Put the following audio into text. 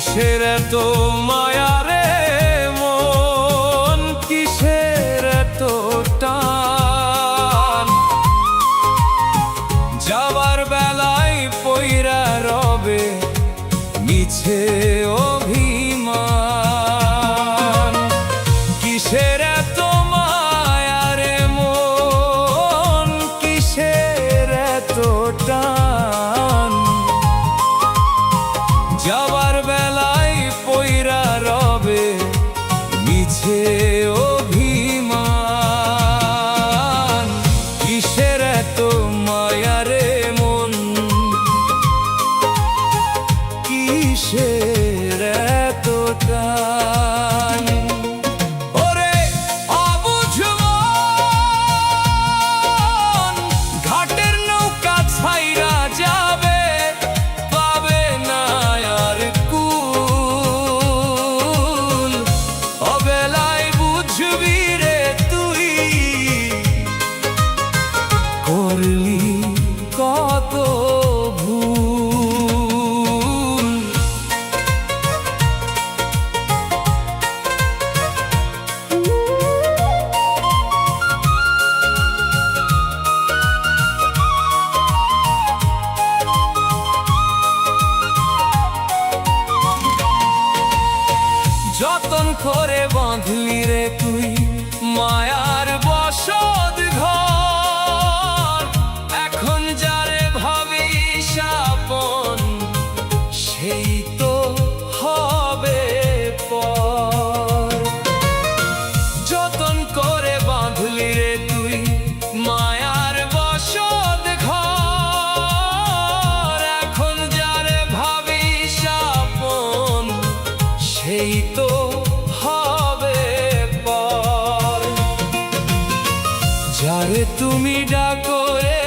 কিসের এত মায়া রে মন, কিসের এত টান, যাবার বেলায় পইরা রবে মিছে অভিমান। কিসের এত মায়া রে মন, কিসের এত টান, যাবার বেলায় পইরা রবে মিছে অভিমান। কিসের এত মায়া রে মন, কিসের এত টান। ওরে অবুঝ মন, ঘাটের নৌকা ছাইরা যাবে, পাবে না আর কুল। অবেলায় বুঝবি রে তুই, করলি কত ভুল। যতন করে বাঁধলি রে তুই মায়ার বসত ঘর, এখন যারে ভাবিস আপন সেই তো হবে পর। যতন করে বাঁধলি রে তুই মায়ার বসত ঘর, এখন যারে ভাবিস আপন সেই তো হবে পর। যারে তুমি ডাকো রে